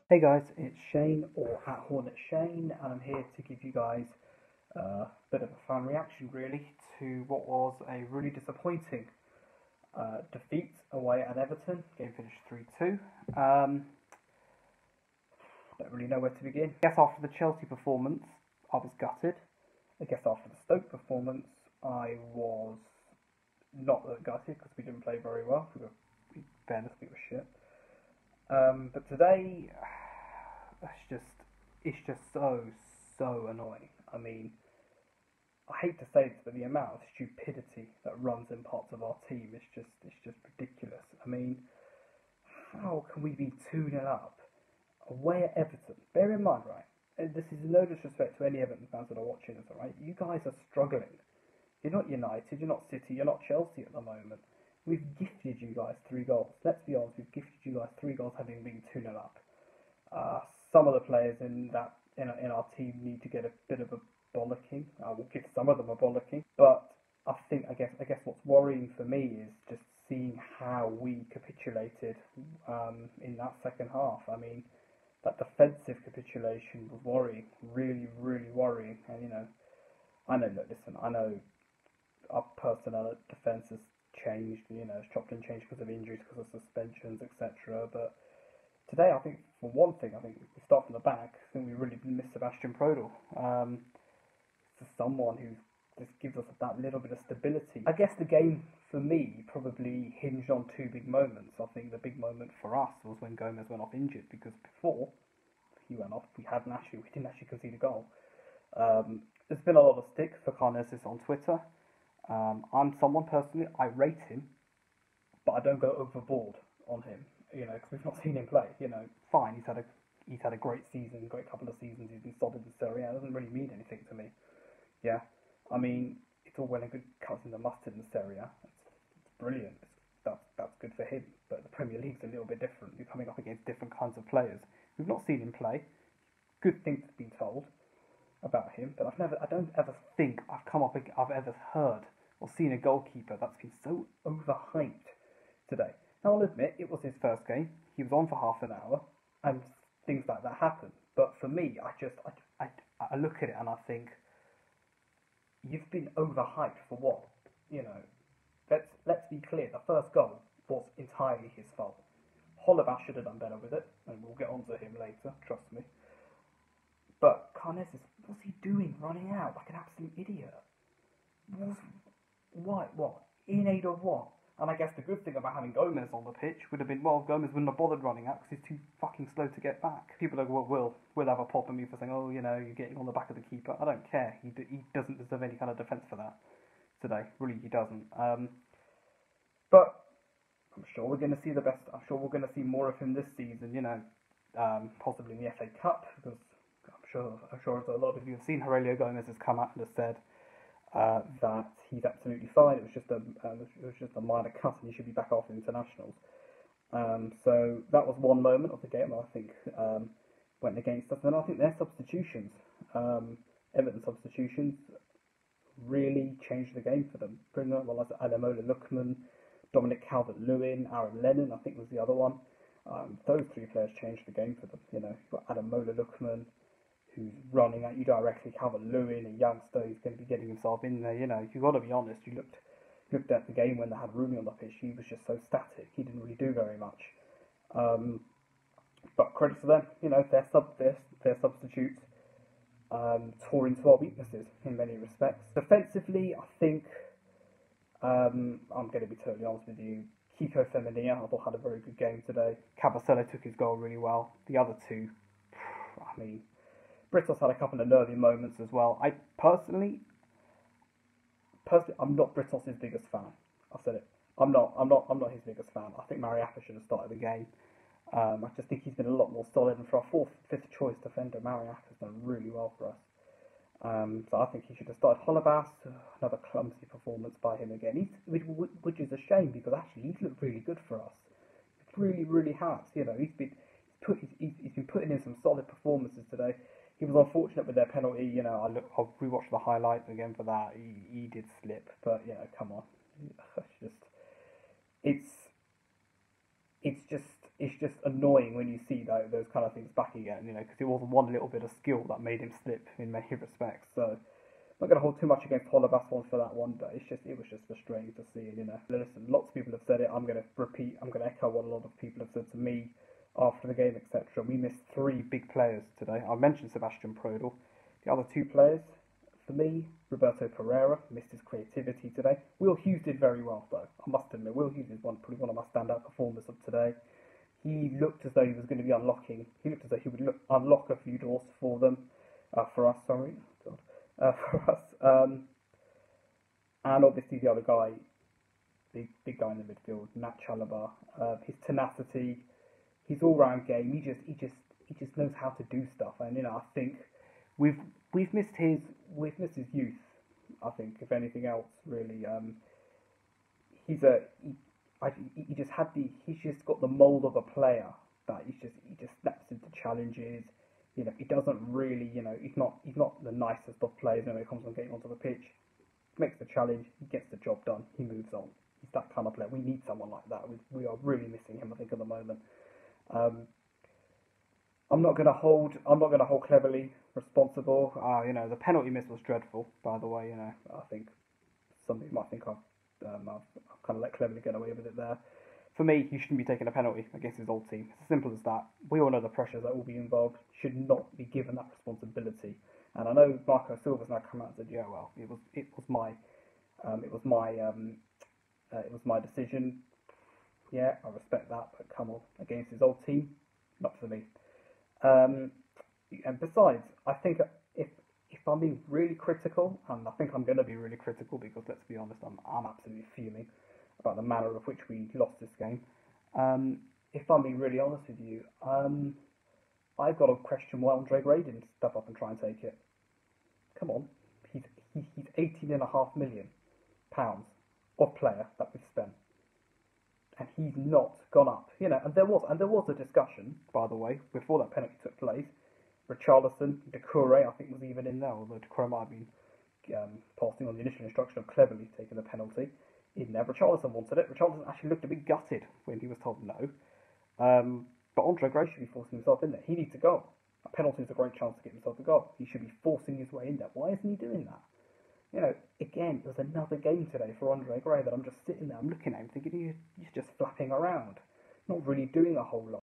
Hey guys, it's Shane or at Hornet Shane, and I'm here to give you guys a bit of a fan reaction really to what was a really disappointing defeat away at Everton. Game finished 3-2. Don't really know where to begin. I guess after the Chelsea performance, I was gutted. I guess after the Stoke performance, I was not that gutted because we didn't play very well. In fairness, we were shit. But today, it's just so annoying. I mean, I hate to say this, but the amount of stupidity that runs in parts of our team is just ridiculous. I mean, how can we be 2-0 up away at Everton? Bear in mind, right, and this is no disrespect to any Everton fans that are watching this, alright? You guys are struggling. You're not United, you're not City, you're not Chelsea at the moment. We've gifted you guys 3 goals. Let's be honest, we've gifted you guys 3 goals having been 2-0 up. Some of the players in our team need to get a bit of a bollocking. I will give some of them a bollocking, but I guess what's worrying for me is just seeing how we capitulated in that second half. I mean, that defensive capitulation was worrying, really worrying. And I know our personnel at defence has changed, it's chopped and changed because of injuries, because of suspensions, etc. But today, I think, for one thing, I think if we start from the back, I think we really miss Sebastian Prödl. It's someone who just gives us that little bit of stability. I guess the game, for me, probably hinged on 2 big moments. I think the big moment for us was when Gomez went off injured, because before he went off, we didn't actually concede a goal. There's been a lot of stick for Karnezis on Twitter. I'm someone personally, I rate him, but I don't go overboard on him, because we've not seen him play. Fine, he's had a great season, great couple of seasons, he's been solid in Serie A. It doesn't really mean anything to me. Yeah, I mean, it's all well and good cutting the mustard in Serie A. It's brilliant. That's good for him, but the Premier League's a little bit different. You're coming up against different kinds of players. We've not seen him play. Good things have been told about him, but I don't ever think I've ever heard or seen a goalkeeper that's been so overhyped today. Now, I'll admit, it was his first game. He was on for half an hour, and things like that happen. But for me, I look at it and I think, you've been overhyped for what? Let's be clear. The first goal was entirely his fault. Holebas should have done better with it, and we'll get onto him later. Trust me. But Karnezis, what's he doing, running out like an absolute idiot? What? In aid of what? And I guess the good thing about having Gomez on the pitch would have been, well, Gomez wouldn't have bothered running out because he's too fucking slow to get back. People will have a pop at me for saying, oh, you're getting on the back of the keeper. I don't care. He doesn't deserve any kind of defence for that today. Really, he doesn't. But I'm sure we're going to see the best. I'm sure we're going to see more of him this season. Possibly in the FA Cup, because I'm sure a lot of you have seen Aurelio Gomez has come out and has said that he's absolutely fine. It was just a minor cut, and he should be back after internationals. So that was one moment of the game that I think went against us. And I think their substitutions, Everton substitutions, really changed the game for them. Ademola Lookman, Dominic Calvert-Lewin, Aaron Lennon, I think was the other one. Those 3 players changed the game for them. You've got Ademola Lookman, who's running at you directly. Calvert-Lewin, a youngster who's going to be getting himself in there. You've got to be honest. You looked at the game when they had Rooney on the pitch. He was just so static. He didn't really do very much. But credit to them. Their substitutes tore into our weaknesses in many respects. Defensively, I think I'm going to be totally honest with you. Kiko Femenia, I thought, had a very good game today. Cabasele took his goal really well. The other 2, I mean, Britos had a couple of nervy moments as well. I personally, I'm not Britos' biggest fan. I've said it. I'm not his biggest fan. I think Mariappa should have started the game. I just think he's been a lot more solid, and for our 4th, 5th choice defender, Mariappa's done really well for us. So I think he should have started. Holebas, another clumsy performance by him again. Which is a shame, because actually he's looked really good for us. He really has. He's been putting in some solid performances today. He was unfortunate with their penalty. I'll rewatch the highlights again for that. He did slip, but come on. It's just annoying when you see those kind of things back again, because it was one little bit of skill that made him slip in many respects. So I'm not going to hold too much against Holobas for that one, but it was just frustrating to see. Listen, lots of people have said it. I'm going to echo what a lot of people have said to me after the game, etc. We missed 3 big players today. I mentioned Sebastian Prodl. The other 2 players, for me, Roberto Pereira missed his creativity today. Will Hughes did very well, though. I must admit, Will Hughes is probably one of my standout performers of today. He looked as though he was going to be unlocking. He looked as though he would unlock a few doors for them, for us. Sorry, for us. And obviously the other guy, big guy in the midfield, Nat Chalobah. His tenacity, his all-round game. He just knows how to do stuff. And I think we've missed his youth. I think, if anything else, really, he's just got the mould of a player that he just snaps into challenges. He doesn't really, he's not the nicest of players when it comes on getting onto the pitch. He makes the challenge, he gets the job done, he moves on. He's that kind of player. We need someone like that. We are really missing him, I think, at the moment. I'm not going to hold Cleverly responsible. The penalty miss was dreadful, by the way. I think some people might think I've kind of let Cleverly get away with it there. For me, he shouldn't be taking a penalty against his old team. It's as simple as that. We all know the pressures that will be involved. Should not be given that responsibility. And I know Marco Silva's now come out and said, yeah, well, it was my decision. Yeah, I respect that, but come on, against his old team, not for me. And besides, I think if I'm being really critical, and I think I'm going to be really critical because, let's be honest, I'm absolutely fuming about the manner of which we lost this game. If I'm being really honest with you, I've got to question why Andre Gray didn't step up and try and take it. Come on, he's £18.5 million of player that we've spent, and he's not gone up. And there was a discussion, by the way, before that penalty took place. Richarlison, Doucouré, I think, was even in there, although Doucouré might have been passing on the initial instruction of Cleverly taking the penalty. In there, Richarlison wanted it. Richarlison actually looked a bit gutted when he was told no. But Andre Gray should be forcing himself in there. He needs a goal. A penalty is a great chance to get himself a goal. He should be forcing his way in there. Why isn't he doing that? Again, it was another game today for Andre Gray that I'm just sitting there, I'm looking at him thinking he's just flapping around, not really doing a whole lot.